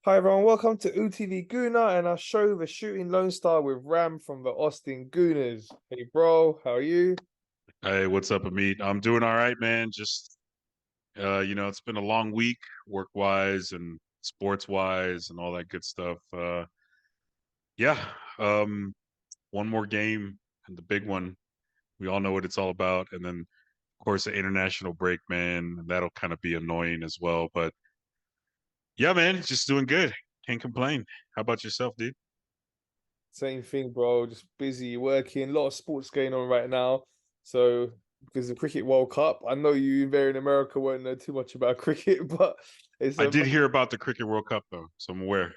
Hi everyone, welcome to UTV Gooner and our show, The Shooting Lone Star with Ram from the Austin Gooners. Hey bro, how are you? Hey, what's up, Amit? I'm doing all right, man. Just it's been a long week, work-wise and sports-wise and all that good stuff. Yeah, one more game and the big one. We all know what it's all about. And then, of course, the international break, man, and that'll kind of be annoying as well. But yeah, man, just doing good. Can't complain. How about yourself, dude? Same thing, bro. Just busy working. A lot of sports going on right now. So, because the Cricket World Cup, I know you there in America won't know too much about cricket, but it's I a did hear about the Cricket World Cup, though, so I'm aware.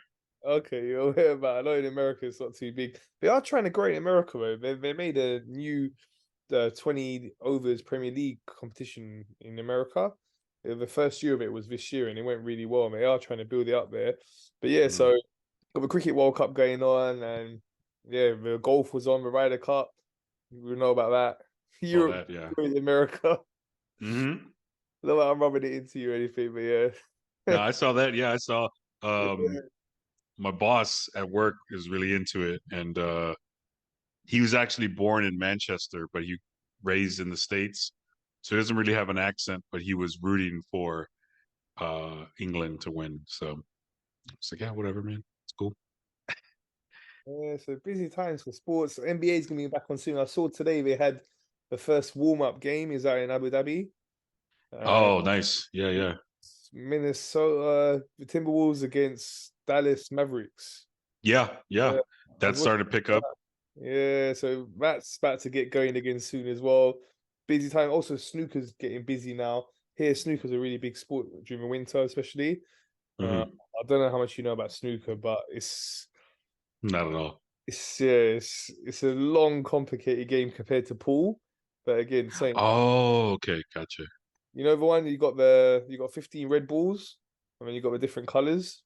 okay. You're aware about. I know in America it's not too big. They are trying to grow in America though. They made a new 20 overs Premier League competition in America. The first year of it was this year, and it went really well. And they are trying to build it up there. But yeah, Mm, so got the Cricket World Cup going on, and yeah, the golf was on the Ryder Cup. We know about that. all Europe, that, yeah. America. Hmm. Not that I'm rubbing it into you or anything, but No, yeah. I saw that. Yeah, I saw. Yeah. Um, my boss at work is really into it, and he was actually born in Manchester, but he raised in the States, so he doesn't really have an accent. But he was rooting for England to win. So it's like, yeah, whatever, man, it's cool. Yeah, so busy times for sports. NBA is gonna be back on soon. I saw today they had the first warm-up game is out in Abu Dhabi. Oh, nice. Yeah, yeah, Minnesota, the Timberwolves against Dallas Mavericks. yeah, Yeah, yeah. I was That's watching starting to pick up. that. Yeah, so that's about to get going again soon as well. Busy time. Also, snooker's getting busy now. Here, snooker's a really big sport during the winter, especially. Uh, Hmm. I don't know how much you know about snooker, but Not at all. it's a long, complicated game compared to pool. But again, same. Oh, okay, gotcha. You know the one you got 15 red balls, and then you got the different colors,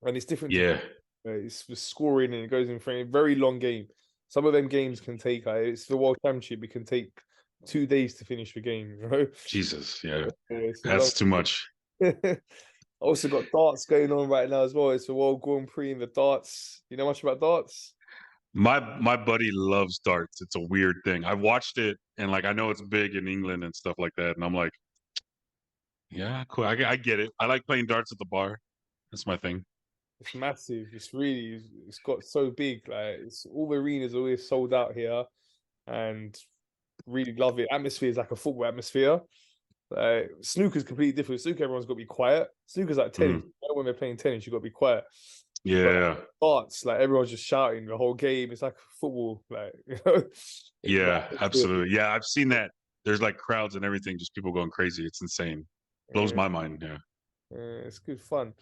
and it's different. Yeah, It's the scoring and it goes in for a very long game. Some of them games can take, it's the World Championship, it can take 2 days to finish the game, you know? Jesus, yeah, It's a long. that's too much. Also got darts going on right now as well. It's the World Grand Prix in the darts. You know much about darts? My buddy loves darts. It's a weird thing. I've watched it and like I know it's big in England and stuff like that, and I'm like, yeah, cool. I get it. I like playing darts at the bar. That's my thing. It's massive. It's got so big. Like it's all the arenas are always sold out here and really love it. Atmosphere is like a football atmosphere. Snooker's completely different. Snooker, everyone's got to be quiet. Snooker's like tennis. Mhm. When they're playing tennis, you got to be quiet. But Yeah, darts, like everyone's just shouting the whole game. It's like football, like you know. yeah, But, absolutely. Yeah, I've seen that. There's like crowds and everything, just people going crazy. It's insane. Blows yeah, my mind. Yeah. it's good fun.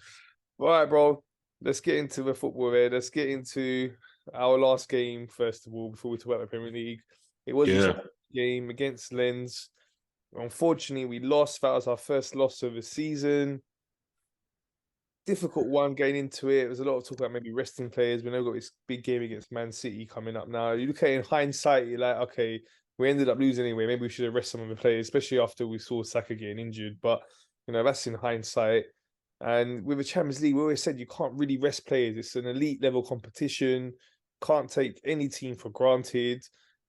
All right, bro. Let's get into the football here. Let's get into our last game first of all before we talk about the Premier League. It was a Yeah. challenge game against Lens. Unfortunately, we lost. That was our first loss of the season. Difficult one getting into it. There's a lot of talk about maybe resting players. We know we've got this big game against Man City coming up now. You look at it in hindsight, you're like, okay, we ended up losing anyway. Maybe we should have rested some of the players, especially after we saw Saka getting injured. But that's in hindsight. And with the Champions League, we always said you can't really rest players. It's an elite level competition. Can't take any team for granted.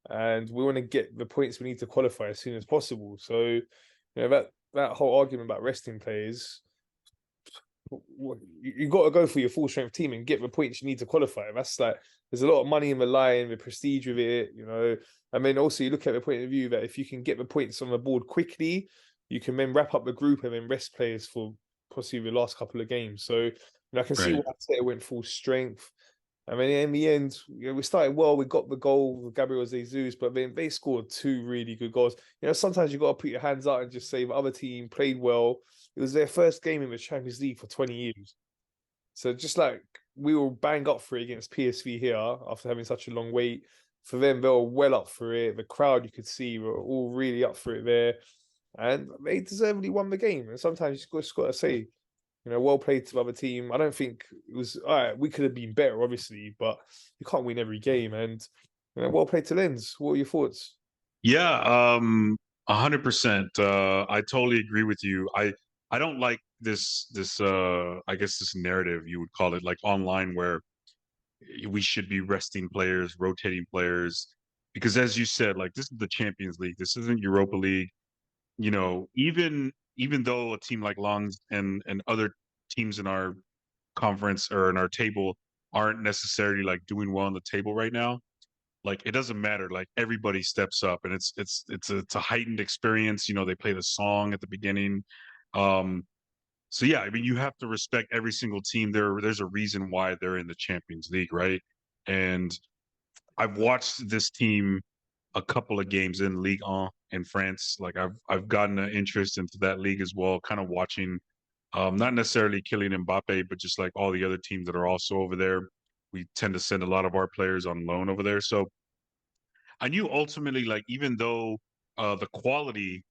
And we want to get the points we need to qualify as soon as possible. So, that whole argument about resting players you got to go for your full strength team and get the points you need to qualify. That's like there's a lot of money in the line, the prestige with it. I mean, also you look at the point of view that if you can get the points on the board quickly, you can then wrap up the group and then rest players for possibly the last couple of games. So I can see why Right. Arteta went full strength. I mean, in the end, we started well. We got the goal with Gabriel Jesus, but then they scored two really good goals. Sometimes you got to put your hands out and just say the other team played well. It was their first game in the Champions League for 20 years. So just like we will bang up for it against PSV here after having such a long wait. For them, they were well up for it. The crowd you could see were all really up for it there. And they deservedly won the game. And sometimes you just got to say, well played to the other team. I don't think it was all right. We could have been better, obviously, but you can't win every game. And well played to Lens. What are your thoughts? Yeah. 100%. I totally agree with you. I don't like this I guess this narrative you would call it, like online, where we should be resting players, rotating players, because as you said, like this is the Champions League. This isn't Europa League. You know, even though a team like Lens and other teams in our conference or in our table aren't necessarily like doing well on the table right now, like it doesn't matter. Like everybody steps up, and it's a heightened experience. You know, they play the song at the beginning. Um, so yeah, I mean, you have to respect every single team. There's a reason why they're in the Champions League, right? And I've watched this team a couple of games in Ligue 1 in France. Like I've gotten an interest into that league as well, kind of watching not necessarily Kylian Mbappe, but just like all the other teams that are also over there. We tend to send a lot of our players on loan over there. So I knew ultimately, like, even though the quality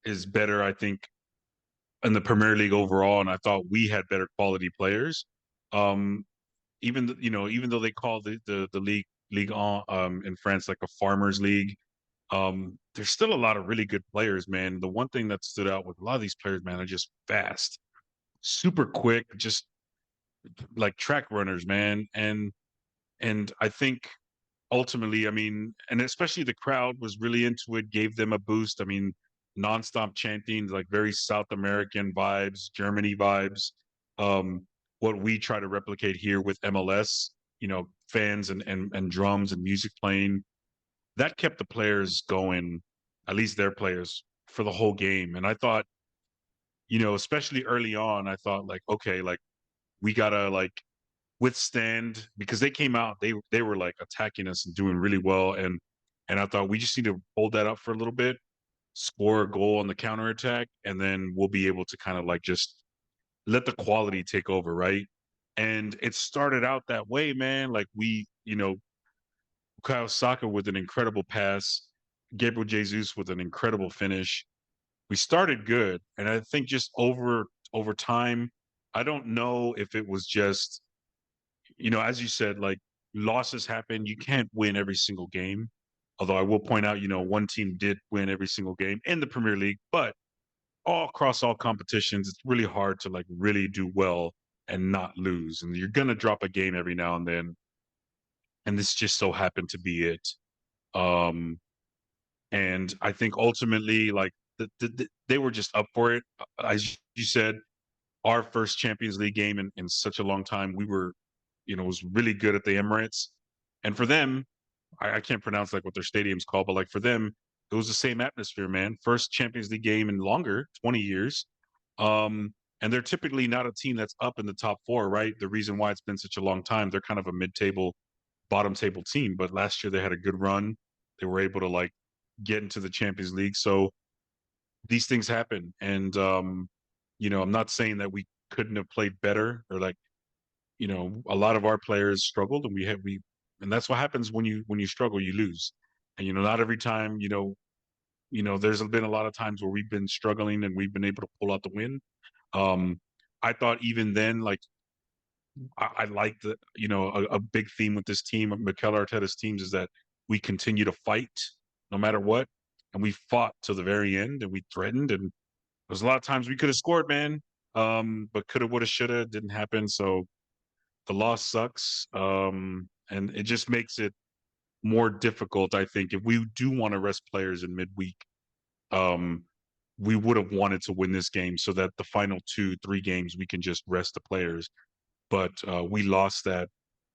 is better, I think, in the Premier League overall, and I thought we had better quality players. Um, even though they call the league in France like a farmers league, there's still a lot of really good players, man. The one thing that stood out with a lot of these players, man, are just fast, super quick, just like track runners, man. And I think ultimately, I mean, and especially the crowd was really into it, gave them a boost. I mean, nonstop chanting, like very South American vibes, Germany vibes. Um, what we try to replicate here with MLS, you know, fans and drums and music playing, that kept the players going, at least their players, for the whole game. And I thought, you know, especially early on, I thought like, okay, like we gotta like withstand, because they came out, they were like attacking us and doing really well, and I thought we just need to hold that up for a little bit, score a goal on the counter attack, and then we'll be able to kind of like just let the quality take over, right? And it started out that way, man. Like we, you know, Kyle Saka with an incredible pass, Gabriel Jesus with an incredible finish. We started good, and I think just over time, I don't know if it was just, you know, as you said, like losses happen. You can't win every single game. Although I will point out, you know, one team did win every single game in the Premier League, but all across all competitions, it's really hard to like really do well and not lose. And you're gonna drop a game every now and then. And this just so happened to be it. Um, and I think ultimately, like they were just up for it. As you said, our first Champions League game in such a long time. We were, you know, was really good at the Emirates. And for them, I can't pronounce like what their stadium's called, but like for them, it was the same atmosphere, man. First Champions League game in longer, 20 years. And they're typically not a team that's up in the top four, right? The reason why it's been such a long time, they're kind of a mid-table, bottom table team. But last year they had a good run. They were able to like get into the Champions League. So these things happen. And you know, I'm not saying that we couldn't have played better, or like, you know, a lot of our players struggled, and and that's what happens when you struggle, you lose. And you know, not every time, there's been a lot of times where we've been struggling and we've been able to pull out the win. Um, I thought even then, like I like the, you know, a big theme with this team, Mikel Arteta's teams, is that we continue to fight no matter what, and we fought to the very end, and we threatened, and there's a lot of times we could have scored, man. But coulda, woulda, shoulda didn't happen. So the loss sucks, and it just makes it more difficult. I think if we do want to rest players in midweek, um, we would have wanted to win this game so that the final 2, 3 games we can just rest the players. But we lost that,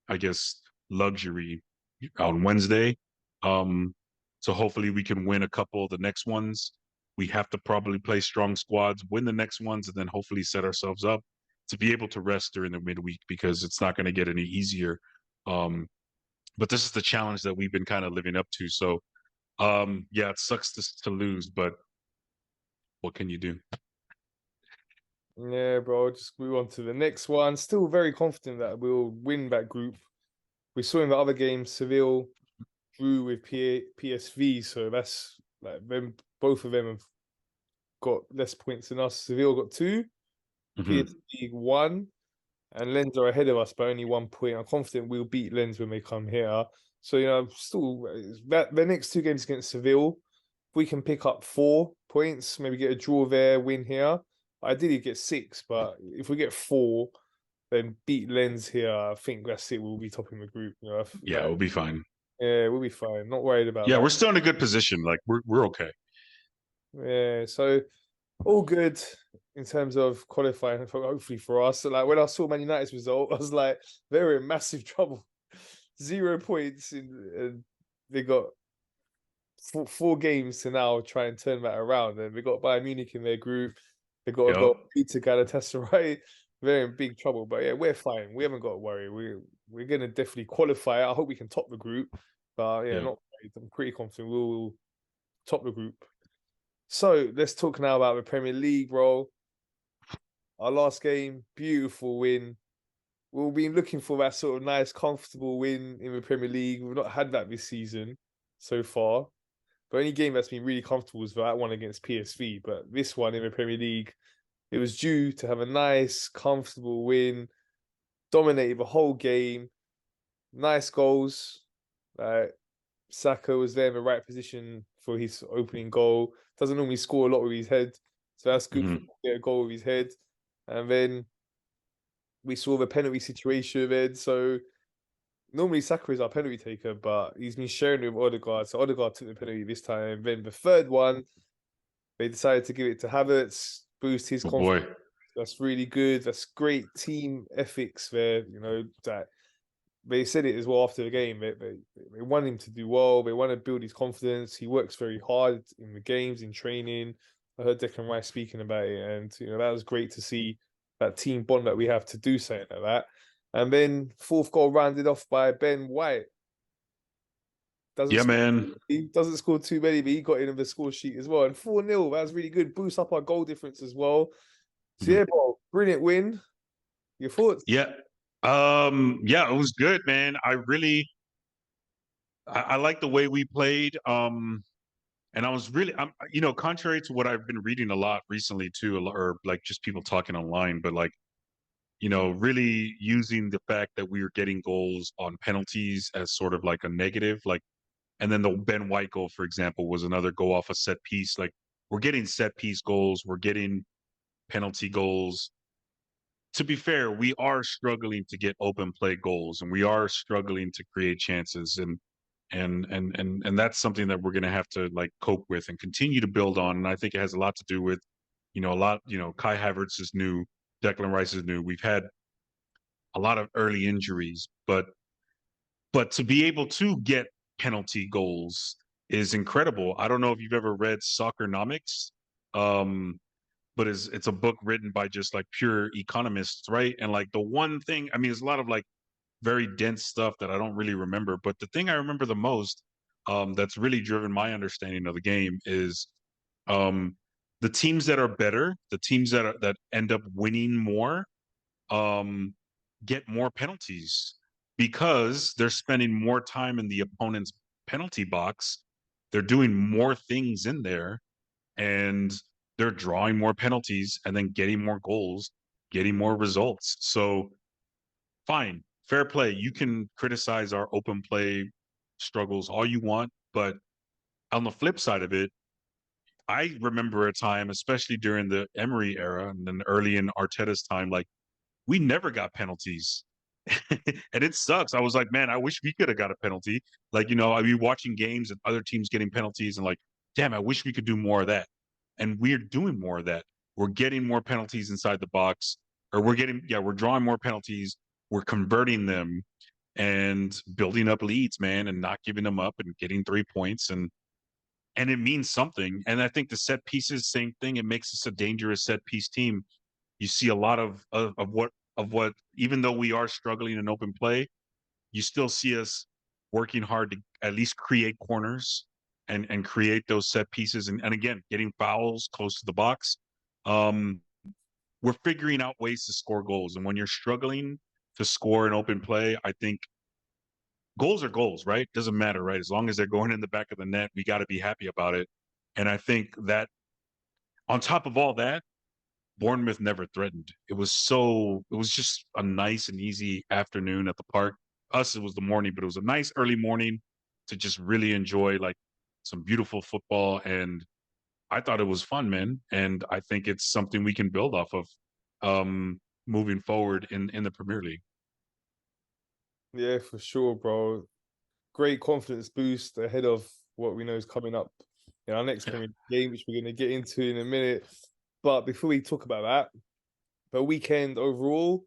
I guess, luxury on Wednesday. Um, so hopefully we can win a couple of the next ones. We have to probably play strong squads, win the next ones, and then hopefully set ourselves up to be able to rest during the midweek, because it's not going to get any easier. Um, but this is the challenge that we've been kind of living up to. So yeah, it sucks to lose, but what can you do? Yeah, bro. Just move on to the next one. Still very confident that we'll win that group. We saw in the other game, Seville drew with PSV, so that's like them. Both of them have got less points than us. Seville got 2, Mhm. PSV 1, and Lens are ahead of us by only 1 point. I'm confident we'll beat Lens when they come here. So you know, still that the next 2 games against Seville, if we can pick up 4 points, maybe get a draw there, win here, ideally get 6, but if we get 4, then beat Lens here. I think that's it. We'll be topping the group. You know, Yeah, we'll be fine. yeah, we'll be fine. Not worried about Yeah, that. we're still in a good position. Like we're okay. Yeah, so all good in terms of qualifying. Hopefully for us. So, like when I saw Man United's result, I was like, they're in massive trouble. 0 points and they got four games to now try and turn that around. And we got Bayern Munich in their group. They got to Yep. go beat to Galatasaray. They're in big trouble. But yeah, we're fine. We haven't got to worry. We're gonna definitely qualify. I hope we can top the group. But yeah, Yep. not worried. I'm pretty confident we'll top the group. So let's talk now about the Premier League, bro. Our last game, beautiful win. We've been looking for that sort of nice, comfortable win in the Premier League. We've not had that this season so far. The only game that's been really comfortable was that one against PSV. But this one in the Premier League, it was due to have a nice, comfortable win, dominated the whole game, nice goals. Saka was there in the right position for his opening goal. Doesn't normally score a lot with his head, so that's good for him to get a goal with his head. And then we saw the penalty situation then. So normally Saka is our penalty taker, but he's been sharing with Odegaard. So Odegaard took the penalty this time. Then the third one, they decided to give it to Havertz, boost his Oh confidence. boy. That's really good. That's great team ethics there. You know, that they said it as well after the game. They want him to do well. They want to build his confidence. He works very hard in the games, in training. I heard Declan Rice speaking about it, and you know that was great to see that team bond that we have to do something like that. And then fourth goal rounded off by Ben White. Doesn't Yeah, score, man. he doesn't score too many, but he got in the score sheet as well. And 4-0, that was really good. Boost up our goal difference as well. So Mhm. yeah, bro, brilliant win. Your thoughts? Yeah. Yeah, it was good, man. I like the way we played. And I was really, contrary to what I've been reading a lot recently too, or like just people talking online, but like, really using the fact that we were getting goals on penalties as sort of like a negative, like, and then the Ben White goal, for example, was another go off a set piece. Like we're getting set piece goals, we're getting penalty goals. To be fair, we are struggling to get open play goals, and we are struggling to create chances, and that's something that we're going to have to like cope with and continue to build on. And I think it has a lot to do with, Kai Havertz is new, Declan Rice is new. We've had a lot of early injuries, but to be able to get penalty goals is incredible. I don't know if you've ever read Soccernomics. But it's a book written by just like pure economists, right? And like the one thing, I mean, there's a lot of like very dense stuff that I don't really remember, but the thing I remember the most, that's really driven my understanding of the game is um, the teams that are better, the teams that end up winning more, um, get more penalties because they're spending more time in the opponent's penalty box. They're doing more things in there, and they're drawing more penalties and then getting more goals, getting more results. So fine, fair play. You can criticize our open play struggles all you want, but on the flip side of it, I remember a time, especially during the Emery era and then early in Arteta's time, like we never got penalties. And it sucks. I was like, man, I wish we could have got a penalty. Like, I'd be watching games and other teams getting penalties and like, damn, I wish we could do more of that. And we're doing more of that. We're getting more penalties inside the box, or we're drawing more penalties. We're converting them and building up leads, man, and not giving them up and getting 3 points. And it means something. And I think the set pieces, same thing. It makes us a dangerous set piece team. You see a lot of what, even though we are struggling in open play, you still see us working hard to at least create corners and create those set pieces and again getting fouls close to the box. Um, we're figuring out ways to score goals. And when you're struggling to score an open play, I think goals are goals, right? Doesn't matter, right? As long as they're going in the back of the net, we got to be happy about it. And I think that on top of all that, Bournemouth never threatened. It was just a nice and easy afternoon at the park. Us, it was the morning, but it was a nice early morning to just really enjoy like some beautiful football. And I thought it was fun, man, and I think it's something we can build off of moving forward in the Premier League. Yeah, for sure, bro. Great confidence boost ahead of what we know is coming up in our next Premier League game, which we're going to get into in a minute. But before we talk about that, the weekend overall,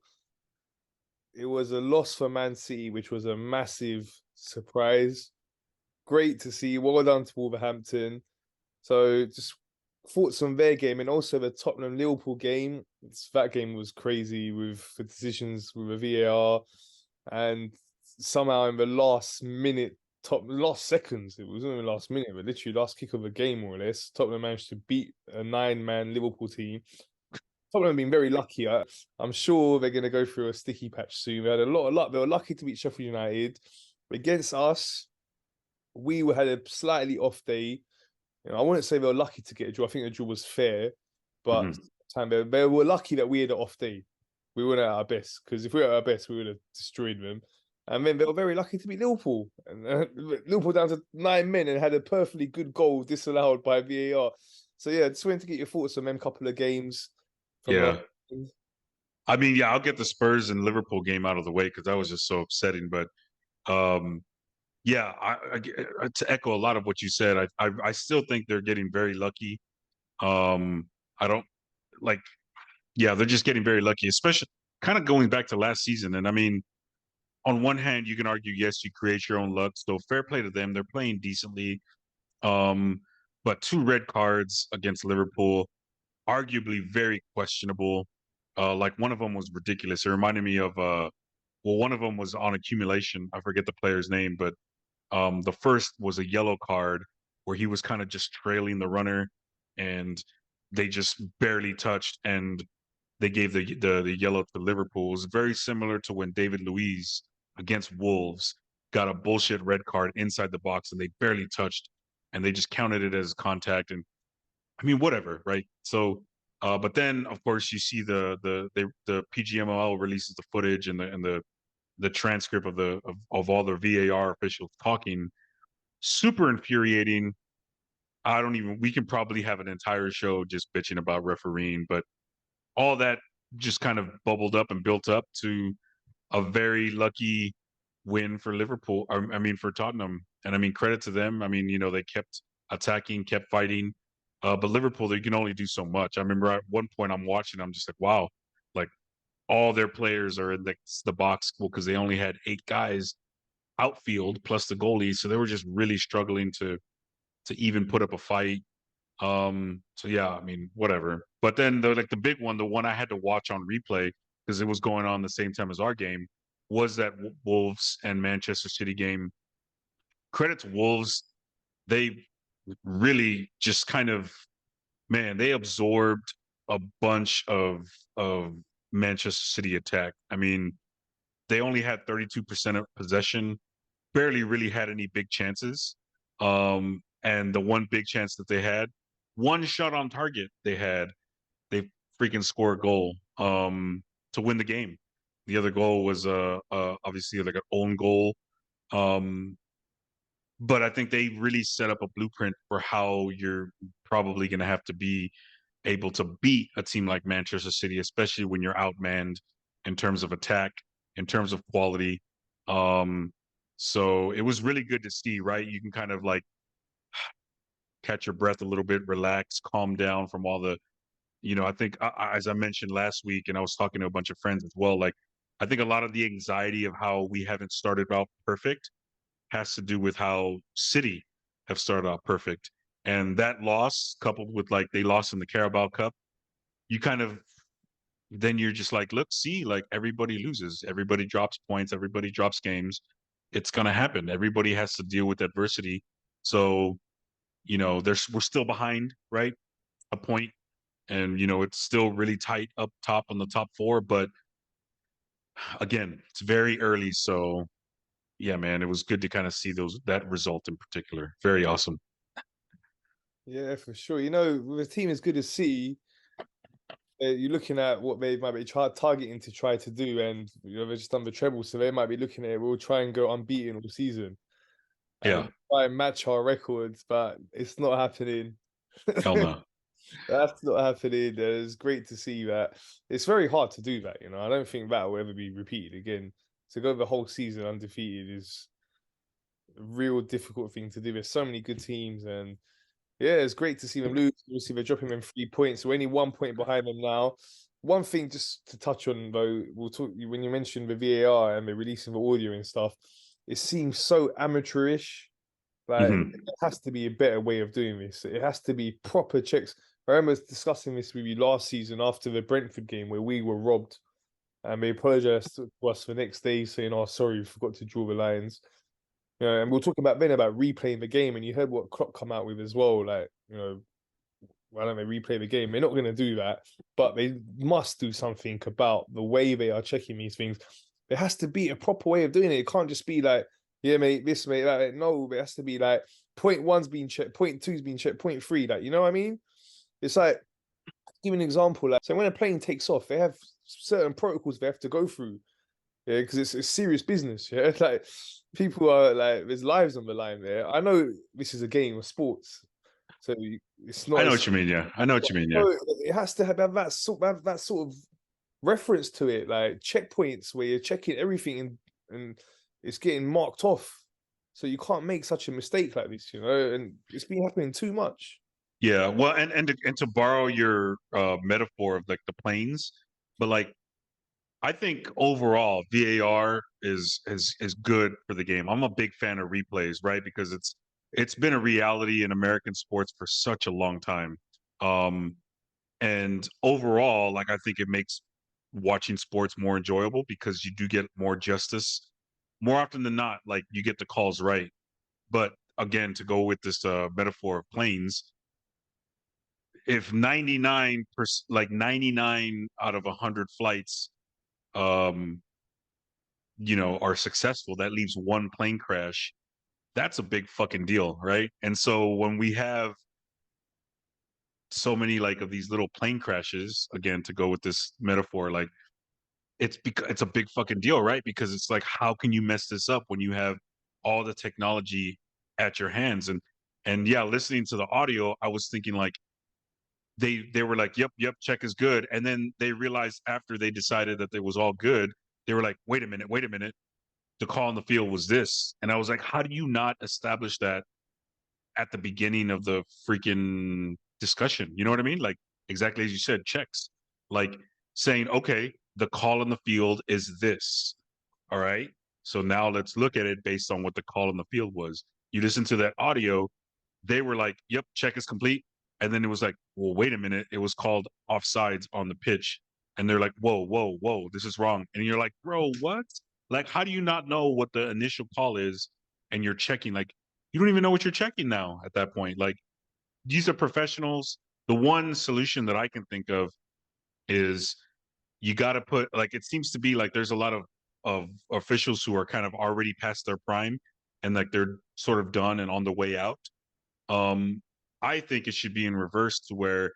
it was a loss for Man City, which was a massive surprise. Great to see. Well done to Wolverhampton. So just thoughts on their game and also the Tottenham Liverpool game. That game was crazy with the decisions with the VAR, and somehow in the last minute, last seconds, it wasn't even last minute, but literally last kick of the game more or less, Tottenham managed to beat a 9-man Liverpool team. Tottenham have been very lucky. I'm sure they're going to go through a sticky patch soon. They had a lot of luck. They were lucky to beat Sheffield United. Against us, we had a slightly off day. I wouldn't say they were lucky to get a draw. I think the draw was fair, but they were lucky that we had an off day. We weren't at our best, because if we were at our best, we would have destroyed them. And then they were very lucky to beat Liverpool. And Liverpool down to 9 men and had a perfectly good goal disallowed by VAR. So yeah, just wanted to get your thoughts on them couple of games. Yeah. I mean, yeah, I'll get the Spurs and Liverpool game out of the way because that was just so upsetting. But yeah, to echo a lot of what you said, I still think they're getting very lucky. I don't like, yeah, they're just getting very lucky, especially kind of going back to last season. And I mean, on one hand, you can argue, yes, you create your own luck. So fair play to them. They're playing decently. But 2 red cards against Liverpool, arguably very questionable. Like one of them was ridiculous. It reminded me of well, one of them was on accumulation. I forget the player's name, but the first was a yellow card where he was kind of just trailing the runner, and they just barely touched, and they gave the yellow to Liverpool. It was very similar to when David Luiz against Wolves got a bullshit red card inside the box, and they barely touched, and they just counted it as contact. And I mean, whatever, right? So, but then of course you see the PGMOL releases the footage and the transcript of all the VAR officials talking. Super infuriating. I don't even. We can probably have an entire show just bitching about refereeing, but all that just kind of bubbled up and built up to a very lucky win for Liverpool. I mean, for Tottenham, and I mean, credit to them. I mean, they kept attacking, kept fighting. But Liverpool, they can only do so much. I remember at one point I'm watching, I'm just like, wow, like all their players are in the box because they only had 8 guys outfield plus the goalie, so they were just really struggling to even put up a fight. So yeah, I mean, whatever. But then the big one, the one I had to watch on replay because it was going on the same time as our game, was that Wolves and Manchester City game. Credit to Wolves, they really just kind of, man, they absorbed a bunch of Manchester City attack. I mean, they only had 32% of possession, barely really had any big chances. And the one big chance that they had, one shot on target they freaking score a goal to win the game. The other goal was obviously like an own goal. Um, but I think they really set up a blueprint for how you're probably going to have to be able to beat a team like Manchester City, especially when you're outmanned in terms of attack, in terms of quality. So it was really good to see, right? You can kind of like catch your breath a little bit, relax, calm down from all the, I think as I mentioned last week, and I was talking to a bunch of friends as well, like I think a lot of the anxiety of how we haven't started out perfect has to do with how City have started out perfect. And that loss, coupled with like they lost in the Carabao Cup, you kind of then you're just like, look, see, like everybody loses, everybody drops points, everybody drops games. It's gonna happen. Everybody has to deal with adversity. So, we're still behind, right? A point, and it's still really tight up top on the top 4. But again, it's very early, so yeah, man, it was good to kind of see that result in particular. Very awesome. Yeah, for sure. With a team as good as City, you're looking at what they might be targeting to try to do, and they've just done the treble, so they might be looking at it. We'll try and go unbeaten all season Yeah. and try and match our records, but it's not happening. Hell no. That's not happening. It's great to see that. It's very hard to do that, you know. I don't think that will ever be repeated again. To go the whole season undefeated is a real difficult thing to do. There's so many good teams, and yeah, it's great to see them lose. Obviously, they're dropping them 3 points, so only 1 point behind them now. One thing just to touch on though, we'll talk when you mentioned the VAR and the releasing the audio and stuff. It seems so amateurish. Like Hmm. it has to be a better way of doing this. It has to be proper checks. I remember discussing this with you last season after the Brentford game where we were robbed, and they apologized to us the next day, saying, "Oh, sorry, we forgot to draw the lines." You know, and we'll talk about then about replaying the game, and you heard what Klopp come out with as well. Like, you know, why don't they replay the game? They're not going to do that, but they must do something about the way they are checking these things. There has to be a proper way of doing it. It can't just be like, yeah, mate, this, mate, that. No, it has to be like point one's being checked, point two's being checked, point three. Like, you know what I mean? It's like, give an example. Like, so when a plane takes off, they have certain protocols they have to go through. Yeah, because it's serious business. Yeah, like people are like, there's lives on the line there. I know this is a game of sports, so it's I not know as what you mean. Yeah, I know what you mean. Yeah. no, it has to have that sort of reference to it, like checkpoints where you're checking everything and it's getting marked off. So you can't make such a mistake like this, you know, and it's been happening too much. Yeah, well, and to borrow your metaphor of like the planes, but like I think overall VAR is good for the game. I'm a big fan of replays, right? Because it's been a reality in American sports for such a long time. Um, and overall, like I think it makes watching sports more enjoyable because you do get more justice more often than not. Like you get the calls right. But again, to go with this metaphor of planes, if 99%, like 99 out of 100 flights, um, are successful, that leaves one plane crash. That's a big fucking deal, right? And so when we have so many like of these little plane crashes, again, to go with this metaphor, like it's because it's a big fucking deal, right? Because it's like, how can you mess this up when you have all the technology at your hands? And yeah, listening to the audio, I was thinking like, they were like, yep, check is good. And then they realized after they decided that it was all good, they were like, wait a minute. The call on the field was this. And I was like, how do you not establish that at the beginning of the freaking discussion? You know what I mean? Like exactly as you said, checks. Like saying, okay, the call on the field is this. All right. So now let's look at it based on what the call on the field was. You listen to that audio, they were like, yep, check is complete. And then it was like, well, wait a minute. It was called offsides on the pitch. And they're like, whoa, this is wrong. And you're like, bro, what? Like, how do you not know what the initial call is? And you're checking, like, you don't even know what you're checking now at that point. Like, these are professionals. The one solution that I can think of is you got to put, like, it seems to be like there's a lot of officials who are kind of already past their prime and like they're sort of done and on the way out. um, I think it should be in reverse to where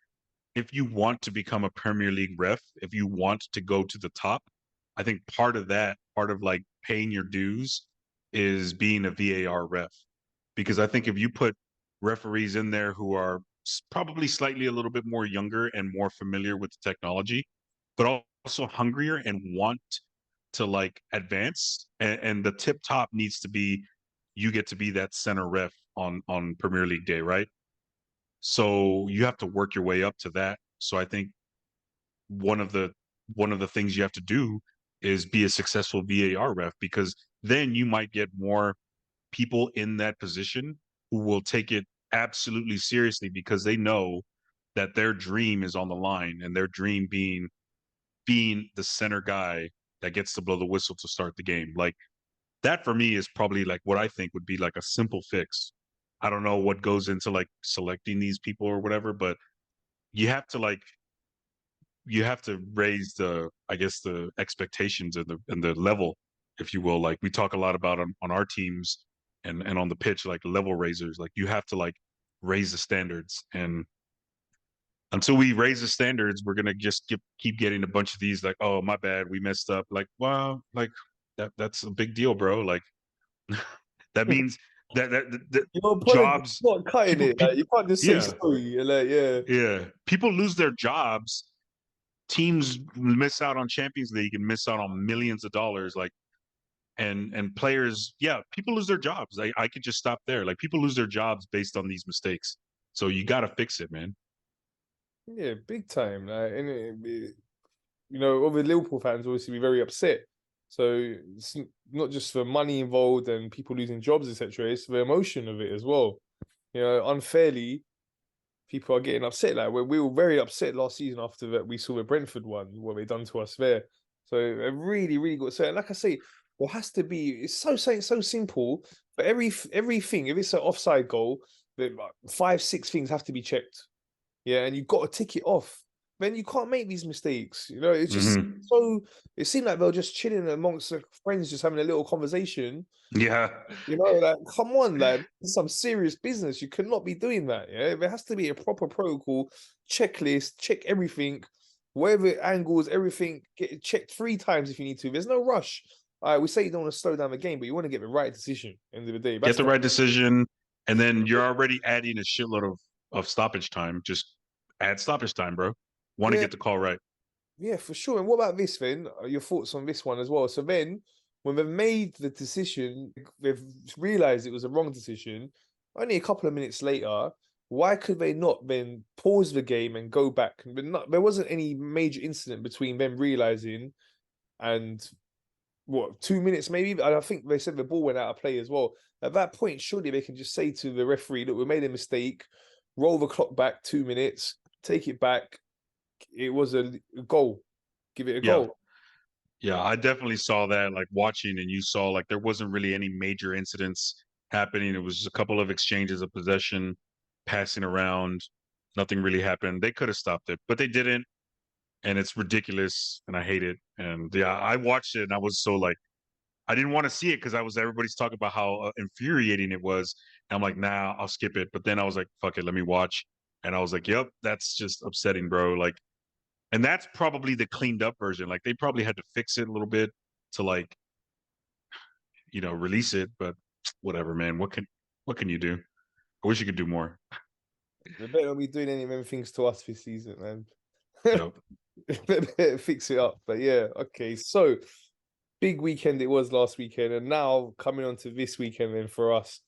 if you want to become a Premier League ref, if you want to go to the top, I think part of like paying your dues is being a VAR ref. Because I think if you put referees in there who are probably slightly a little bit more younger and more familiar with the technology, but also hungrier and want to like advance, and the tip top needs to be you get to be that center ref on Premier League day, right? So you have to work your way up to that. So I think one of the one of the things you have to do is be a successful VAR ref, because then you might get more people in that position who will take it absolutely seriously because they know that their dream is on the line, and their dream being the center guy that gets to blow the whistle to start the game. Like that for me is probably like what I think would be like a simple fix. I don't know what goes into like selecting these people or whatever, but you have to like you have to raise the, I guess, the expectations and the level, if you will. Like we talk a lot about on our teams and on the pitch, like level raisers. Like you have to like raise the standards, and until we raise the standards, we're gonna just keep getting a bunch of these like, oh my bad, we messed up. Like, wow, like that's a big deal, bro. Like that means that You know, apology, jobs not cutting people it. Like, people you can't just say yeah sorry. You're like, yeah. yeah people lose their jobs. Teams miss out on Champions League and miss out on millions of dollars. Like and players, yeah, people lose their jobs. I could just stop there. Like people lose their jobs based on these mistakes. So you got to fix it, man. Yeah, big time. Like, and you know, other Liverpool fans obviously be very upset. So it's not just for money involved and people losing jobs, etc. It's the emotion of it as well. You know, unfairly, people are getting upset. Like we were very upset last season after that we saw the Brentford one, what they done to us there. So I really, really got upset. And like I say, there has to be. It's so simple. But everything, if it's an offside goal, the 5, 6 things have to be checked. Yeah, and you've got to tick it off. Then you can't make these mistakes. You know, it's just Hmm. so. It seemed like they were just chilling amongst their friends, just having a little conversation. Yeah. You know, like come on, like some serious business. You cannot be doing that. Yeah, there has to be a proper protocol, checklist, check everything, whatever angles, everything. Get it checked 3 times if you need to. There's no rush. All right, we say you don't want to slow down the game, but you want to get the right decision. End of the day, Get that's the the right decision, and then you're already adding a shitload of stoppage time. Just add stoppage time, bro. Want to yeah. get the call right. Yeah, for sure. And what about this then? Your thoughts on this one as well? So then, when they've made the decision, they've realized it was a wrong decision. Only a couple of minutes later, why could they not then pause the game and go back? But not, there wasn't any major incident between them realizing and what 2 minutes maybe. And I think they said the ball went out of play as well. At that point, surely they can just say to the referee, "Look, we made a mistake. Roll the clock back 2 minutes. Take it back. It was a goal. Give it a Yeah. goal." Yeah, I definitely saw that, like watching, and you saw like there wasn't really any major incidents happening. It was just a couple of exchanges of possession, passing around. Nothing really happened. They could have stopped it, but they didn't, and it's ridiculous, and I hate it. And yeah, I watched it, and I was so like, I didn't want to see it because I was everybody's talking about how infuriating it was. And I'm like, nah, I'll skip it. But then I was like, fuck it, let me watch. And I was like, yep, that's just upsetting, bro. Like, and that's probably the cleaned up version. Like they probably had to fix it a little bit to like, release it, but whatever, man. What can you do? I wish you could do more. They better not be doing any of them things to us this season, man. Yep. They better fix it up. But yeah, okay. So big weekend it was last weekend, and now coming on to this weekend then for us,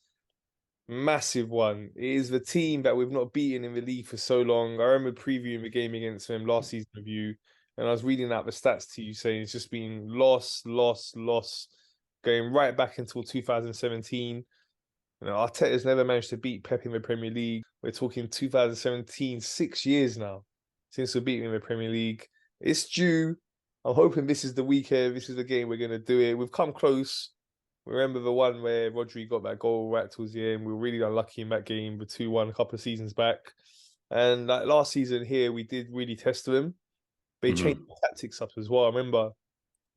massive one. It is the team that we've not beaten in the league for so long. I remember previewing the game against them last season with you, and I was reading out the stats to you saying it's just been loss, going right back until 2017. You know, Arteta's never managed to beat Pep in the Premier League. We're talking 2017, 6 years now since we beat him in the Premier League. It's due. I'm hoping this is the weekend. This is the game we're going to do it. We've come close. Remember the one where Rodri got that goal right towards the end. We were really unlucky in that game, the 2-1 a couple of seasons back. And like last season here, we did really test them. They changed Hmm. the tactics up as well. I remember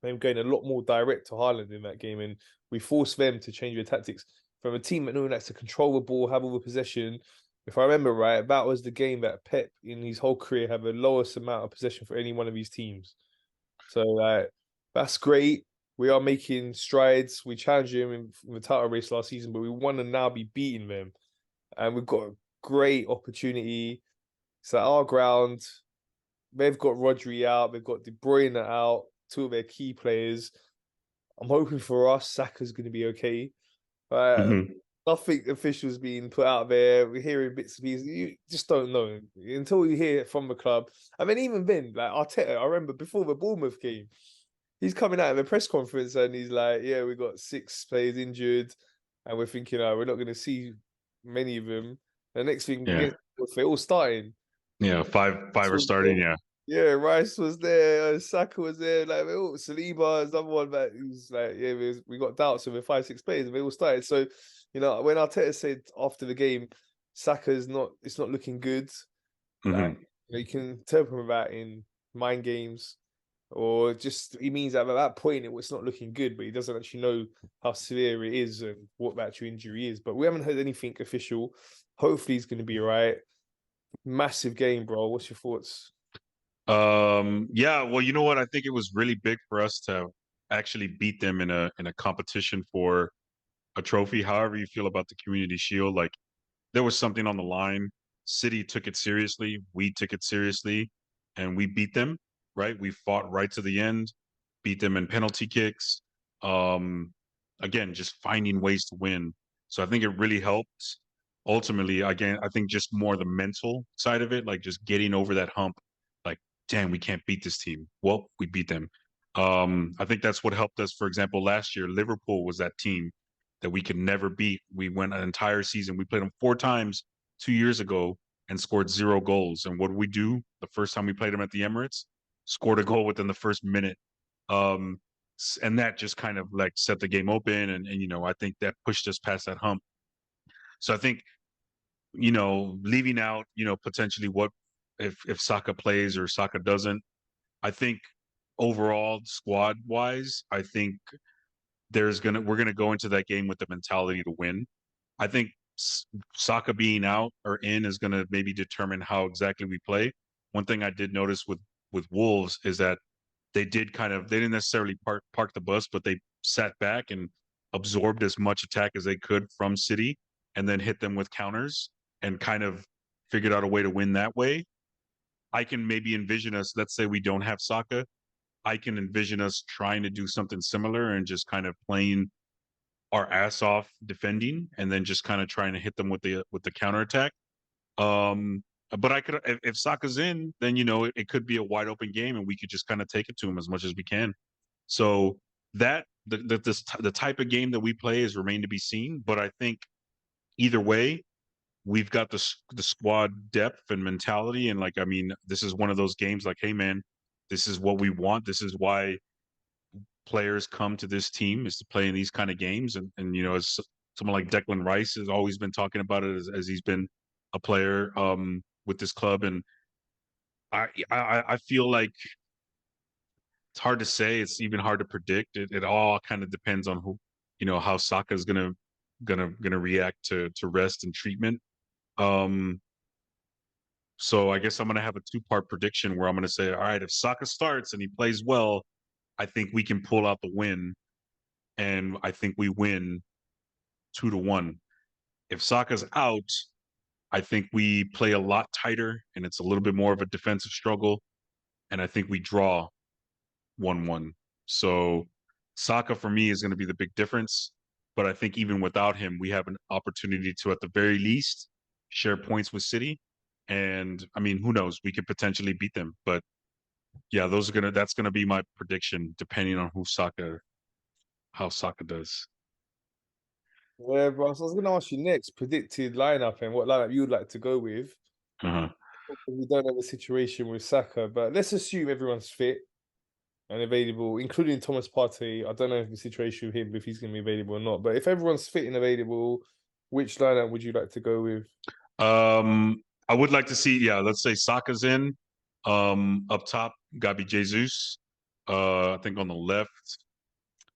them going a lot more direct to Haaland in that game, and we forced them to change their tactics from a team that normally likes to control the ball, have all the possession. If I remember right, that was the game that Pep in his whole career had the lowest amount of possession for any one of these teams. So that's great. We are making strides. We challenged them in the title race last season, but we want to now be beating them. And we've got a great opportunity. It's at our ground. They've got Rodri out. They've got De Bruyne out, two of their key players. I'm hoping for us, Saka's going to be okay. Hmm. Nothing official's being put out there. We're hearing bits and pieces. You just don't know until you hear it from the club. I mean, even then, like Arteta, I remember before the Bournemouth game, he's coming out of a press conference and he's like, "Yeah, we got 6 players injured, and we're thinking, oh, we're not going to see many of them." The next thing, Yeah. against they're all starting. Yeah. Five are So, starting. Yeah. yeah, Rice was there, Saka was there, like Saliba is another one that who's like, yeah, we got doubts over 5, 6 players, and they all started. So, you know, when Arteta said after the game, Saka's not, it's not looking good. Like, Hmm. you know, you can interpret that in mind games, or just he means that at that point it's not looking good, but he doesn't actually know how severe it is and what the actual injury is. But we haven't heard anything official. Hopefully, he's going to be all right. Massive game, bro. What's your thoughts? Yeah, well, you know what? I think it was really big for us to actually beat them in a competition for a trophy. However you feel about the Community Shield, like there was something on the line. City took it seriously. We took it seriously, and we beat them. Right, we fought right to the end, beat them in penalty kicks. Um, Again, just finding ways to win. So I think it really helped. Ultimately, again, I think just more the mental side of it, like just getting over that hump. Like, damn, we can't beat this team. Well, we beat them. I think that's what helped us. For example, last year, Liverpool was that team that we could never beat. We went an entire season. We played them 4 times 2 years ago and scored 0 goals. And what did we do the first time we played them at the Emirates? Scored a goal within the first minute. Um, and that just kind of like set the game open. And, you know, I think that pushed us past that hump. So I think, you know, leaving out, you know, potentially what if Saka plays or Saka doesn't, I think overall squad wise, I think we're gonna go into that game with the mentality to win. I think Saka being out or in is gonna maybe determine how exactly we play. One thing I did notice with Wolves is that they didn't necessarily park the bus, but they sat back and absorbed as much attack as they could from City, and then hit them with counters and kind of figured out a way to win that way. I can maybe envision us. Let's say we don't have Saka. I can envision us trying to do something similar and just kind of playing our ass off defending, and then just kind of trying to hit them with the counterattack. Um, but I could, if Saka's in, then you know it could be a wide open game, and we could just kind of take it to him as much as we can. So that the type of game that we play is remain to be seen. But I think either way, we've got the squad depth and mentality, and like I mean, this is one of those games. Like, hey man, this is what we want. This is why players come to this team, is to play in these kind of games. And you know, as someone like Declan Rice has always been talking about it as he's been a player with this club. And I feel like it's hard to say. It's even hard to predict. It all kind of depends on who, you know, how Saka is gonna react to rest and treatment. Um, so I guess I'm gonna have a two-part prediction where I'm gonna say, all right, if Saka starts and he plays well, I think we can pull out the win, and I think we win 2-1. If Saka's out, I think we play a lot tighter and it's a little bit more of a defensive struggle. And I think we draw 1-1. So Saka for me is going to be the big difference. But I think even without him, we have an opportunity to, at the very least, share points with City. And I mean, who knows? We could potentially beat them. But yeah, that's gonna be my prediction, depending on how Saka does. Yeah, bro. So I was going to ask you next, predicted lineup and what lineup you would like to go with. Uh-huh. We don't know the situation with Saka, but let's assume everyone's fit and available, including Thomas Partey. I don't know if the situation with him, if he's going to be available or not. But if everyone's fit and available, which lineup would you like to go with? I would like to see, yeah, let's say Saka's in. Up top, Gabi Jesus. I think on the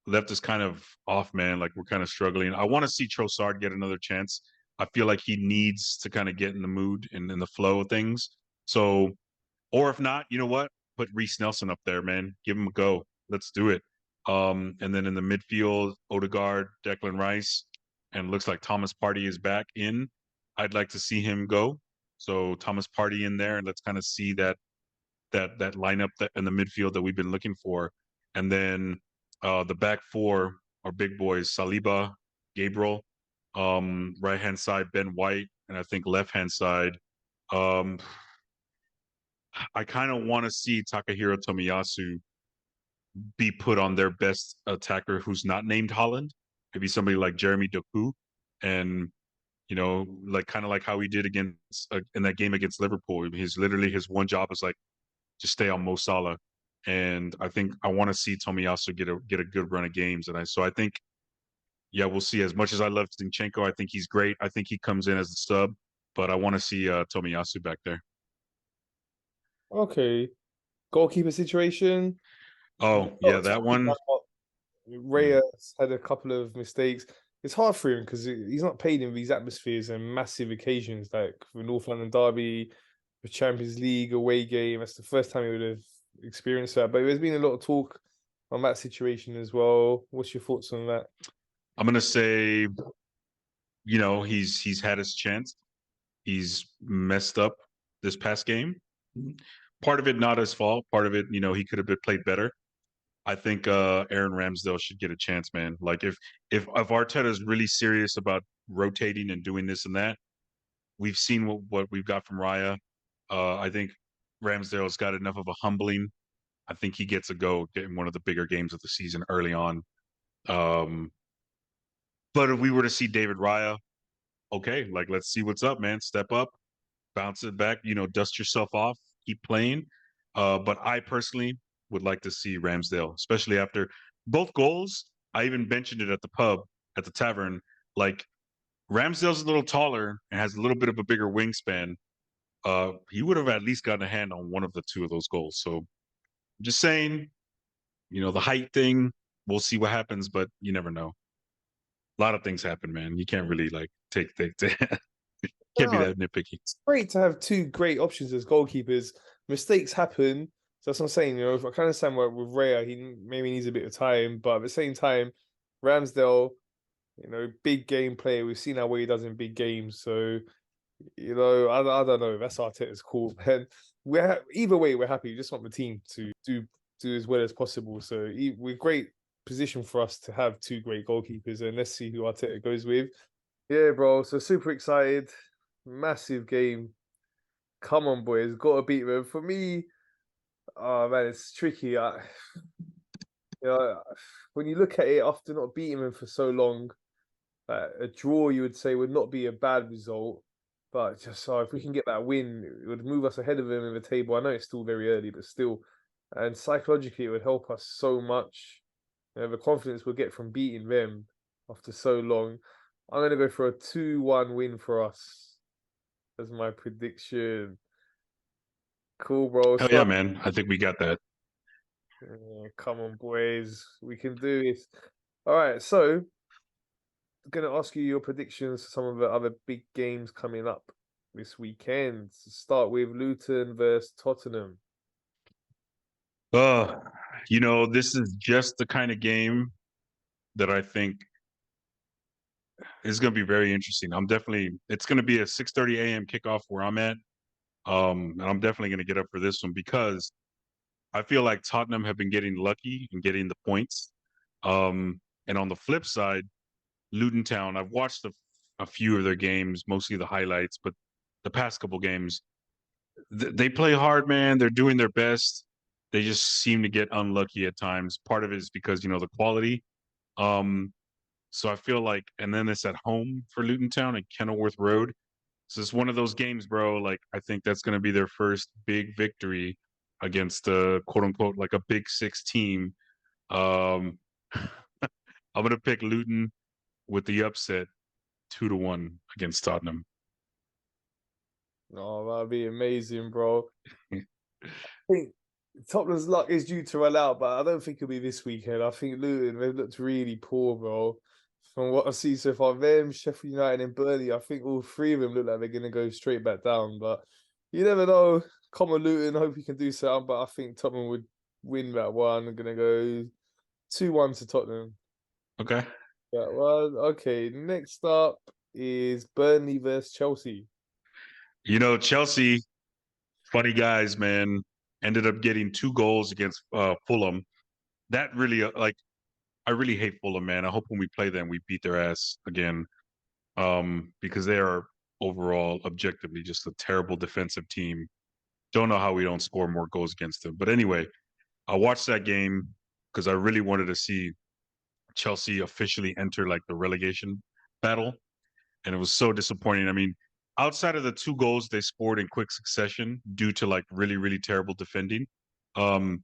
left is kind of off, man. Like we're kind of struggling. I want to see Trossard get another chance. I feel like he needs to kind of get in the mood and in the flow of things. So, or if not, you know what? Put Reece Nelson up there, man. Give him a go. Let's do it. And then in the midfield, Odegaard, Declan Rice, and looks like Thomas Partey is back in. I'd like to see him go. So Thomas Partey in there, and let's kind of see that lineup in the midfield that we've been looking for. And then the back four are big boys: Saliba, Gabriel, right hand side Ben White, and I think left hand side. Um, I kind of want to see Takahiro Tomiyasu be put on their best attacker who's not named Holland. Maybe somebody like Jeremy Doku, and you know, like kind of like how he did against in that game against Liverpool. His one job is like just stay on Mo Salah, and I think I want to see Tomiyasu get a good run of games. And I think yeah, we'll see. As much as I love Zinchenko, I think he's great. I think he comes in as a sub, but I want to see Tomiyasu back there. Okay. Goalkeeper situation. Oh yeah, that one. Mm. Reyes had a couple of mistakes. It's hard for him because he's not played in these atmospheres and massive occasions like the North London Derby, the Champions League away game. That's the first time he would have experienced that. But there's been a lot of talk on that situation as well. What's your thoughts on that? I'm gonna say, he's had his chance. He's messed up this past game. Part of it not his fault. Part of it, he could have been played better. I think Aaron Ramsdale should get a chance, man. Like if Arteta is really serious about rotating and doing this and that, we've seen what we've got from Raya. I think Ramsdale's got enough of a humbling. I think he gets a go getting one of the bigger games of the season early on. Um, but if we were to see David Raya, okay, like let's see what's up, man. Step up, bounce it back, dust yourself off, keep playing. But I personally would like to see Ramsdale, especially after both goals. I even mentioned it at the pub, at the tavern. Like Ramsdale's a little taller and has a little bit of a bigger wingspan. He would have at least gotten a hand on one of the two of those goals. So just saying, the height thing, we'll see what happens, but you never know. A lot of things happen, man. You can't really like take can't be No, that nitpicky. it's great to have two great options as goalkeepers. Mistakes happen. So that's what I'm saying. I kind of understand with Raya, he maybe needs a bit of time, but at the same time, Ramsdale, big game player. We've seen how well he does in big games. So, I don't know. That's Arteta's call, man. Either way, we're happy. We just want the team to do as well as possible. So we're great position for us to have two great goalkeepers, and let's see who Arteta goes with. Yeah, bro. So super excited. Massive game. Come on, boys. Got to beat them. For me, oh man, it's tricky. When you look at it after not beating them for so long, a draw you would say would not be a bad result. But just if we can get that win, it would move us ahead of them in the table. I know it's still very early, but still, and psychologically, it would help us so much. The confidence we'll get from beating them after so long. I'm gonna go for a 2-1 win for us. That's my prediction. Cool, bro. Hell yeah, man. I think we got that. Come on, boys. We can do this. All right, so I'm gonna ask you your predictions for some of the other big games coming up this weekend. Start with Luton versus Tottenham. Uh, this is just the kind of game that I think is going to be very interesting. It's going to be a 6:30 a.m. kickoff where I'm at. And I'm definitely going to get up for this one because I feel like Tottenham have been getting lucky and getting the points. And on the flip side, Luton Town, I've watched a few of their games, mostly the highlights, but the past couple games, they play hard, man. They're doing their best. They just seem to get unlucky at times. Part of it is because, the quality. So I feel like, and then it's at home for Luton Town at Kenilworth Road. So it's one of those games, bro. Like I think that's going to be their first big victory against quote unquote like a big six team. Um, I'm going to pick Luton with the upset 2-1 against Tottenham. Oh, that'd be amazing, bro. I think Tottenham's luck is due to run out, but I don't think it'll be this weekend. I think Luton, they've looked really poor, bro. From what I've seen so far, them, Sheffield United, and Burnley, I think all three of them look like they're going to go straight back down. But you never know. Come on, Luton. Hope you can do something. But I think Tottenham would win that one. I'm going to go 2-1 to Tottenham. Okay. That one. Okay, next up is Burnley versus Chelsea. Chelsea, funny guys, man, ended up getting 2 goals against Fulham. That really, I really hate Fulham, man. I hope when we play them, we beat their ass again, because they are overall, objectively, just a terrible defensive team. Don't know how we don't score more goals against them. But anyway, I watched that game because I really wanted to see Chelsea officially enter like the relegation battle, and it was so disappointing. I mean, outside of the 2 goals they scored in quick succession due to like really, really terrible defending, um,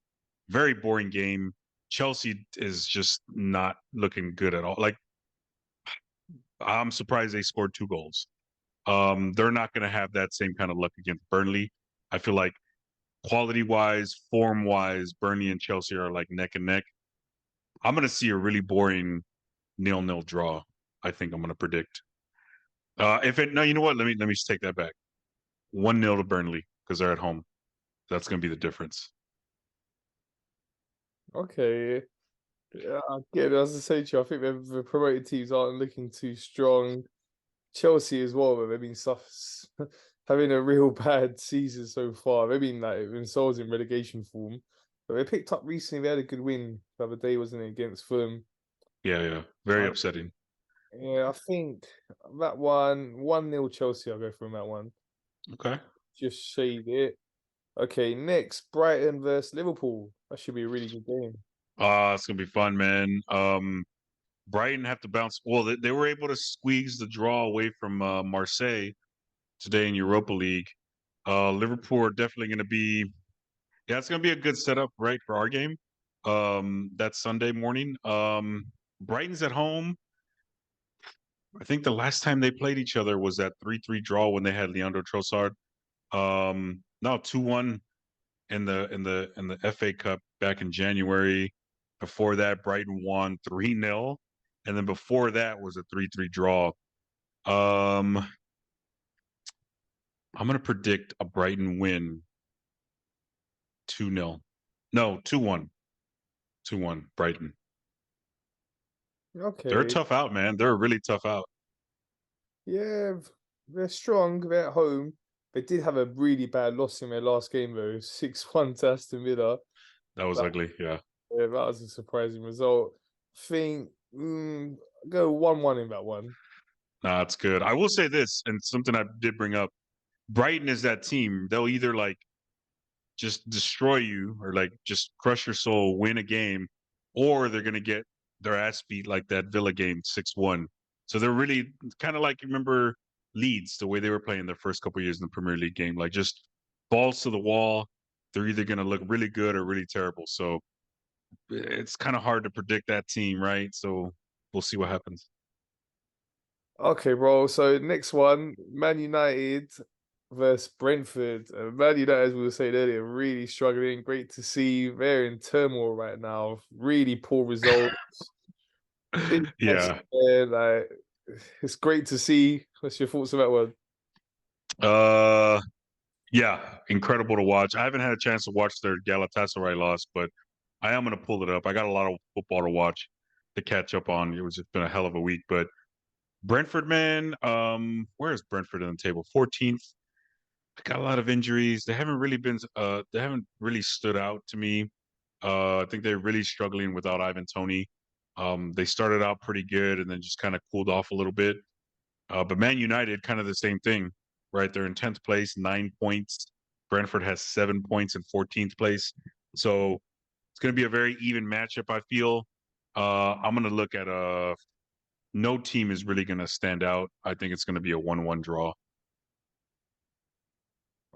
very boring game. Chelsea is just not looking good at all. Like, I'm surprised they scored 2 goals. They're not going to have that same kind of luck against Burnley. I feel like quality wise, form wise, Burnley and Chelsea are like neck and neck. I'm going to see a really boring 0-0 draw. I think I'm going to predict. No, you know what? Let me just take that back. 1-0 to Burnley because they're at home. That's going to be the difference. Okay. Yeah, again, as I say to you, I think the promoted teams aren't looking too strong. Chelsea as well, but they've been having a real bad season so far. They've been like themselves in relegation form, but they picked up recently. They had a good win the other day, wasn't it, against Fulham? Yeah, yeah, very Uh, upsetting. yeah, I think that 1-0 Chelsea. I'll go from that one. Okay. Just shade it. Okay, next Brighton versus Liverpool. That should be a really good game. It's gonna be fun, man. Brighton have to bounce. Well, they were able to squeeze the draw away from Marseille today in Europa League. Liverpool are definitely going to be. Yeah, it's going to be a good setup, right, for our game. That Sunday morning. Brighton's at home. I think the last time they played each other was that 3-3 draw when they had Leandro Trossard. No, 2-1 in the FA Cup back in January. Before that, Brighton won 3-0. And then before that was a 3-3 draw. Um, I'm gonna predict a Brighton win 2-0. No, 2-1. 2-1, Brighton. They're a Okay, tough out, man. They're a really tough out. yeah, they're strong. They're at home. They did have a really bad loss in their last game though, 6-1 to Aston Villa. That was That, ugly. Yeah. yeah, that was a surprising result. I think go 1-1 in that one. Nah, it's good. I will say this, and something I did bring up. Brighton is that team. They'll either like just destroy you or like just crush your soul, win a game, or they're gonna get their ass beat like that Villa game 6-1. So they're really kind of like, remember Leeds, the way they were playing their first couple years in the Premier League game, like just balls to the wall. They're either gonna look really good or really terrible. So it's kind of hard to predict that team, right? So we'll see what happens. Okay, bro. So next one, Man United versus Brentford. Man United, as we were saying earlier, really struggling. Great to see. They're in turmoil right now. Really poor results. Big match Yeah. there, like it's great to see. What's your thoughts on that one? Uh yeah, incredible to watch. I haven't had a chance to watch their Galatasaray loss, but I am gonna pull it up. I got a lot of football to watch to catch up on. It was just been a hell of a week. But Brentford, man, where is Brentford in the table? 14th. Got a lot of injuries. They haven't really stood out to me. I think they're really struggling without Ivan Toney. They started out pretty good and then just kind of cooled off a little bit. But Man United, kind of the same thing, right? They're in 10th place, 9 points. Brentford has 7 points in 14th place. So it's going to be a very even matchup, I feel. I'm going to look at no team is really going to stand out. I think it's going to be a 1-1 draw.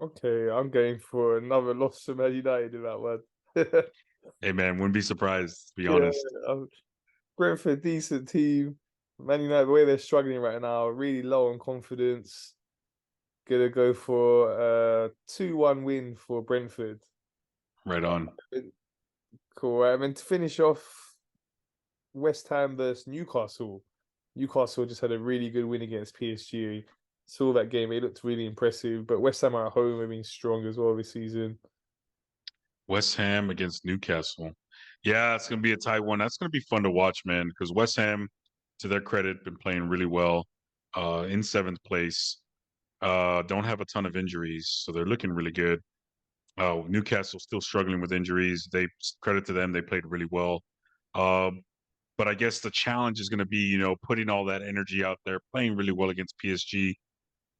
Okay, I'm going for another loss to Man United in that one. Hey, man, wouldn't be surprised, to be Yeah, honest. Brentford, decent team. Man United, the way they're struggling right now, really low on confidence. Gonna go for a 2-1 win for Brentford. Right on. Cool. And then to finish off, West Ham versus Newcastle. Newcastle just had a really good win against PSG. Saw that game; it looked really impressive. But West Ham are at home; they've been strong as well this season. West Ham against Newcastle. Yeah, it's going to be a tight one. That's going to be fun to watch, man, because West Ham, to their credit, been playing really well in seventh place. Don't have a ton of injuries, so they're looking really good. Newcastle still struggling with injuries. They credit to them; they played really well. Uh, but I guess the challenge is going to be, putting all that energy out there, playing really well against PSG.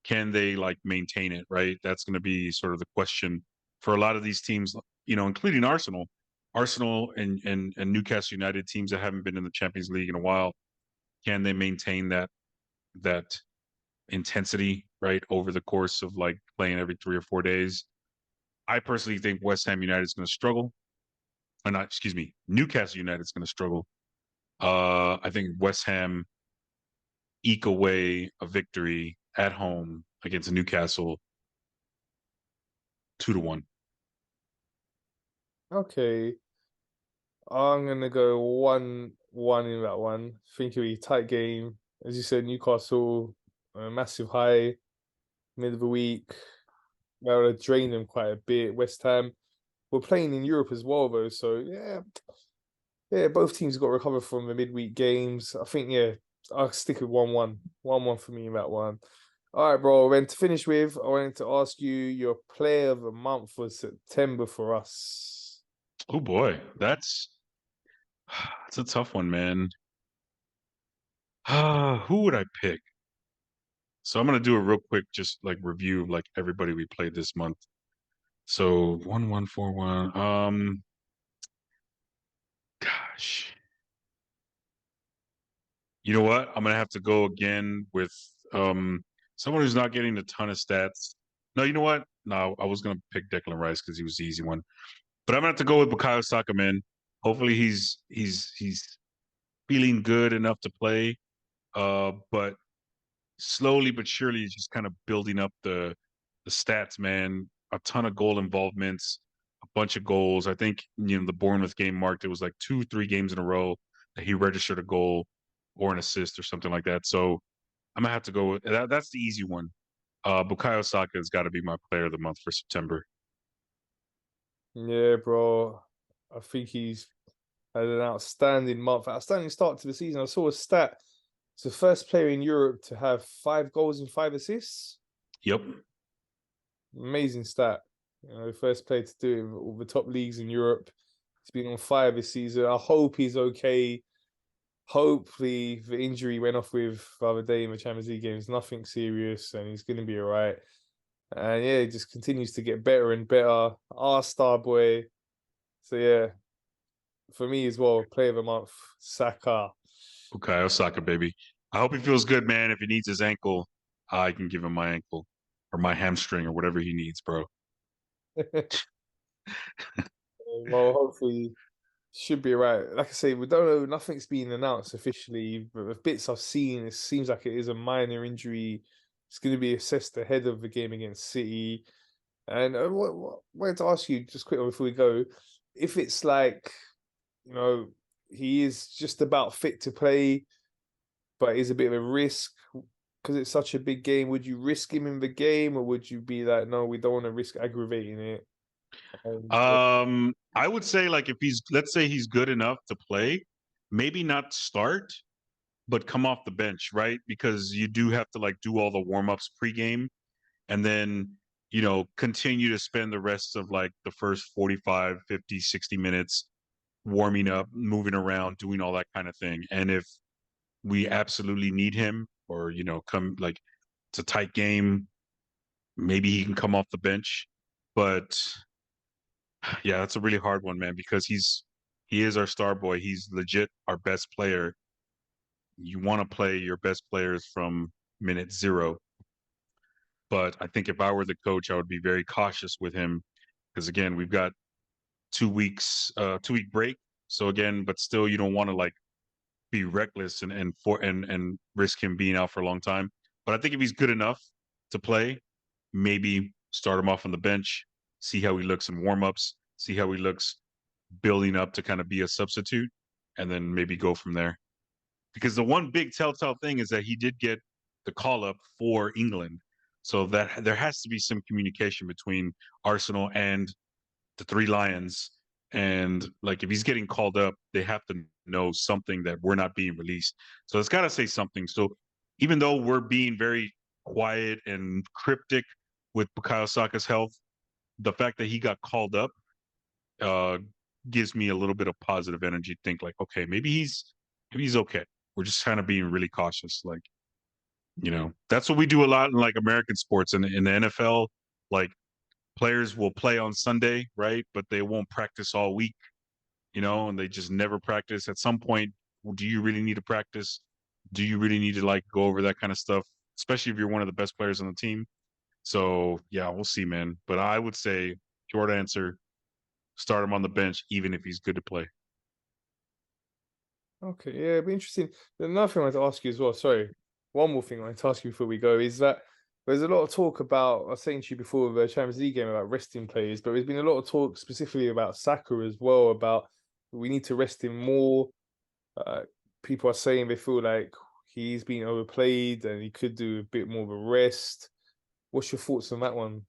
Can they like maintain it? Right. That's going to be sort of the question for a lot of these teams, including Arsenal. Arsenal and Newcastle United, teams that haven't been in the Champions League in a while. Can they maintain that intensity, right, over the course of like playing every 3 or 4 days? I personally think West Ham United is going to struggle. Or not, excuse me, Newcastle United is going to struggle. I think West Ham eke away a victory at home against Newcastle 2-1. Okay, I'm gonna go 1-1 in that one. Think it'll be a tight game. As you said, Newcastle, a massive high, mid of the week. They'll drain them quite a bit. West Ham, we're playing in Europe as well, though. So yeah, Yeah, both teams got recovered from the midweek games. I think, yeah, I'll stick with 1-1. 1-1 for me in that one. All right, bro. Then to finish with, I wanted to ask you your player of the month for September for us. Oh boy, that's a tough one, man. Who would I pick? So I'm gonna do a real quick, just like review of like everybody we played this month. So 1-1-4-1. Gosh, you know what? I'm gonna have to go again with someone who's not getting a ton of stats. No, you know what? No, I was gonna pick Declan Rice because he was the easy one, but I'm gonna have to go with Bukayo Saka, man. Hopefully he's feeling good enough to play. But slowly but surely, it's just kind of building up the stats, man. A ton of goal involvements, a bunch of goals. I think the Bournemouth game marked it was like 2, 3 games in a row that he registered a goal or an assist or something like that. So I'm gonna have to go with that. That's the easy one. Bukayo Saka has got to be my player of the month for September. Yeah, bro. I think he's had an outstanding month, outstanding start to the season. I saw a stat. It's the first player in Europe to have 5 goals and 5 assists. Yep. Amazing stat. First player to do it in all the top leagues in Europe. He's been on fire this season. I hope he's okay. Hopefully, the injury went off with the other day in the Champions League games. Nothing serious, and he's going to be all right. And yeah, he just continues to get better and better. Our star boy. So yeah, for me as well, player of the month, Saka. Bukayo Saka, baby. I hope he feels good, man. If he needs his ankle, I can give him my ankle or my hamstring or whatever he needs, bro. Well, hopefully should be right. Like I say, we don't know. Nothing's been announced officially, but the bits I've seen, it seems like it is a minor injury. It's going to be assessed ahead of the game against City. And wanted to ask you just quickly before we go, if it's like, you know, he is just about fit to play, but is a bit of a risk because it's such a big game. Would you risk him in the game, or would you be like, no, we don't want to risk aggravating it? Yeah. I would say like if let's say he's good enough to play, maybe not start, but come off the bench, right? Because you do have to like do all the warm-ups pregame and then, continue to spend the rest of like the first 45, 50, 60 minutes warming up, moving around, doing all that kind of thing. And if we absolutely need him or, come like it's a tight game, maybe he can come off the bench. But yeah, that's a really hard one, man, because he is our star boy. He's legit our best player. You want to play your best players from minute zero. But I think if I were the coach, I would be very cautious with him because again, we've got 2 weeks, 2 week break. So again, but still, you don't want to like be reckless and risk him being out for a long time. But I think if he's good enough to play, maybe start him off on the bench, see how he looks in warmups, see how he looks building up to kind of be a substitute, and then maybe go from there. Because the one big telltale thing is that he did get the call up for England. So that there has to be some communication between Arsenal and the Three Lions. And like if he's getting called up, they have to know something that we're not being released. So it's got to say something. So even though we're being very quiet and cryptic with Bukayo Saka's health, the fact that he got called up uh, gives me a little bit of positive energy. Think like, okay, maybe he's okay. We're just kind of being really cautious. Like, that's what we do a lot in like American sports and in the NFL. Like players will play on Sunday, right? But they won't practice all week, and they just never practice. At some point, do you really need to practice? Do you really need to like go over that kind of stuff, especially if you're one of the best players on the team? So yeah, we'll see, man. But I would say, short answer, start him on the bench, even if he's good to play. Okay, yeah, it'd be interesting. Another thing I wanted to ask you as well, sorry, one more thing I wanted to ask you before we go is that there's a lot of talk about, I was saying to you before the Champions League game about resting players, but there's been a lot of talk specifically about Saka as well, about we need to rest him more. Uh, People are saying they feel like he's been overplayed and he could do a bit more of a rest. What's your thoughts on that one?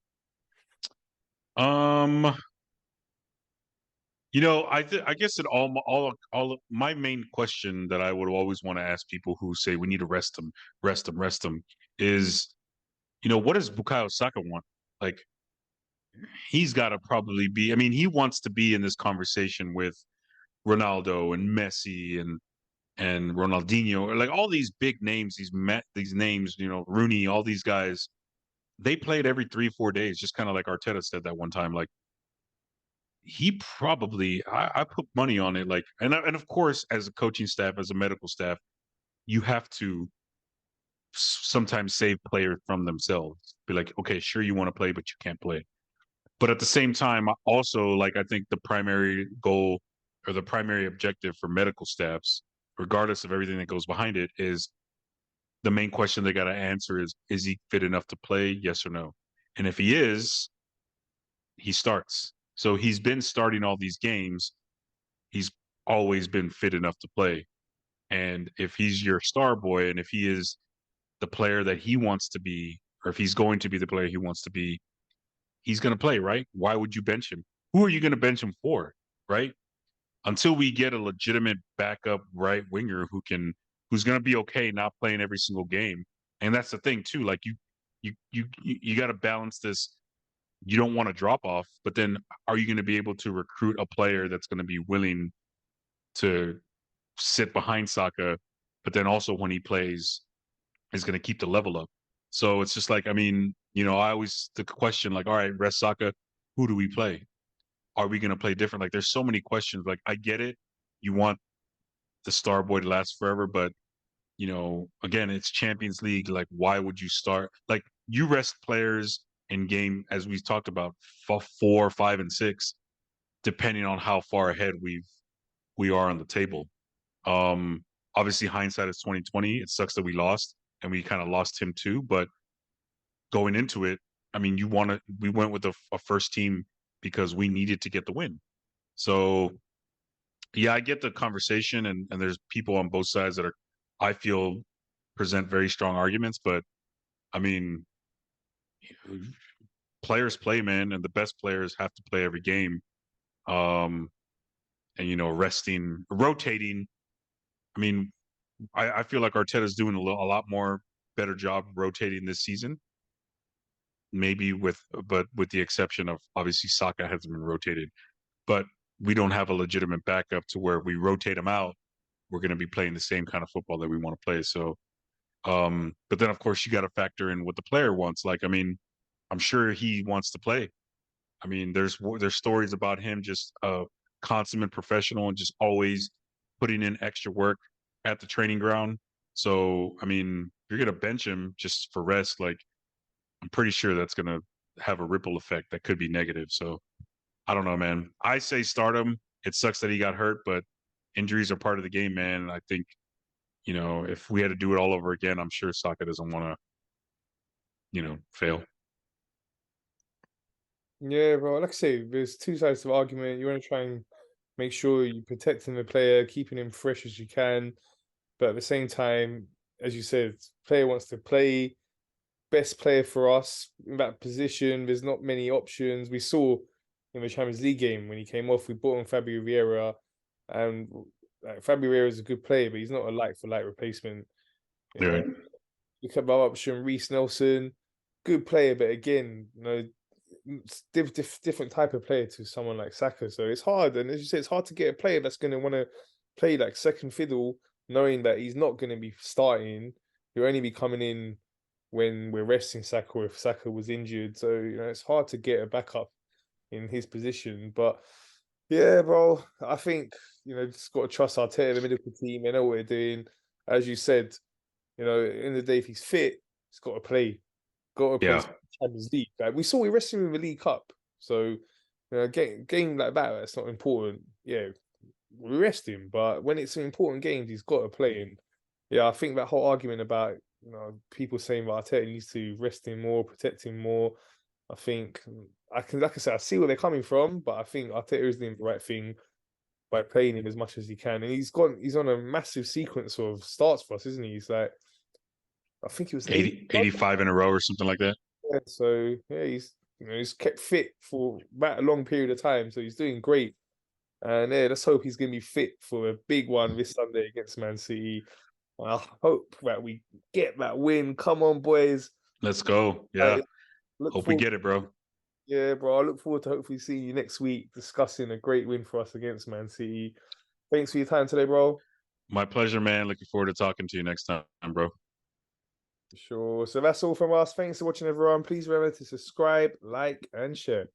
Um, I guess it all my main question that I would always want to ask people who say we need to rest him is, what does Bukayo Saka want? Like, he's got to probably be. I mean, he wants to be in this conversation with Ronaldo and Messi and Ronaldinho, like all these big names, these names, Rooney, all these guys. They played every 3-4 days, just kind of like Arteta said that one time. Like, he probably, I put money on it. Like, and of course, as a coaching staff, as a medical staff, you have to sometimes save players from themselves. Be like, okay, sure, you want to play, but you can't play. But at the same time, also, like, I think the primary goal or the primary objective for medical staffs, regardless of everything that goes behind it, is the main question they got to answer is he fit enough to play? Yes or no? And if he is, he starts. So he's been starting all these games. He's always been fit enough to play. And if he's your star boy and if he is the player that he wants to be, or if he's going to be the player he wants to be, he's going to play, right? Why would you bench him? Who are you going to bench him for, right? Until we get a legitimate backup right winger who's going to be okay not playing every single game. And that's the thing too. Like, you got to balance this. You don't want to drop off, but then are you going to be able to recruit a player that's going to be willing to sit behind Saka, but then also when he plays is going to keep the level up? So it's just like, I mean, I always the question like, all right, rest Saka, who do we play? Are we going to play different? Like, there's so many questions. Like, I get it. You want the star boy to last forever, but again, it's Champions League. Like, why would you start? Like, you rest players in game, as we talked about, 4, 5, and 6, depending on how far ahead we are on the table. Obviously, hindsight is 2020. It sucks that we lost, and we kind of lost him too. But going into it, I mean, we went with a first team because we needed to get the win. So yeah, I get the conversation, and there's people on both sides that I feel, present very strong arguments. But I mean, players play, man, and the best players have to play every game. And rotating. I mean, I feel like Arteta's doing a lot more better job rotating this season. Maybe with the exception of obviously Saka hasn't been rotated, but we don't have a legitimate backup to where we rotate him out. We're going to be playing the same kind of football that we want to play. So, but then of course you got to factor in what the player wants. Like, I mean, I'm sure he wants to play. I mean, there's stories about him just a consummate professional and just always putting in extra work at the training ground. So, I mean, if you're going to bench him just for rest, like, I'm pretty sure that's going to have a ripple effect that could be negative. So, I don't know, man. I say start him. It sucks that he got hurt, but injuries are part of the game, man. And I think, if we had to do it all over again, I'm sure Saka doesn't want to, fail. Yeah, bro. Like I say, there's two sides to the argument. You want to try and make sure you're protecting the player, keeping him fresh as you can. But at the same time, as you said, player wants to play. Best player for us in that position. There's not many options. We saw in the Champions League game when he came off, we bought on Fabio Vieira, and like, Fabio Vieira is a good player, but he's not a like for like replacement. You Yeah. know, look at our option, Reece Nelson, good player, but again, different type of player to someone like Saka. So it's hard, and as you say, it's hard to get a player that's going to want to play like second fiddle, knowing that he's not going to be starting. He'll only be coming in when we're resting Saka, if Saka was injured. So it's hard to get a backup in his position. But yeah, bro, I think just got to trust Arteta, the medical team. They know what they're doing. As you said, in the day, if he's fit, he's got to play. Got to play Yeah. Champions League. Like we saw, we rested him in the League Cup. So, game like that, that's not important. Yeah, we rest him, but when it's an important games, he's got to play. And yeah, I think that whole argument about people saying that Arteta needs to rest him more, protect him more. I think like I said, I see where they're coming from, but I think Arteta is doing the right thing by playing him as much as he can. And he's on a massive sequence of starts for us, isn't he? He's like, I think he was 85 in a row or something like that. Yeah, so yeah, he's kept fit for about a long period of time, so he's doing great. And yeah, let's hope he's going to be fit for a big one this Sunday against Man City. I hope that we get that win. Come on, boys. Let's go. I Yeah. look Hope we forward. get it, bro. Yeah, bro. I look forward to hopefully seeing you next week discussing a great win for us against Man City. Thanks for your time today, bro. My pleasure, man. Looking forward to talking to you next time, bro. Sure. So that's all from us. Thanks for watching, everyone. Please remember to subscribe, like, and share.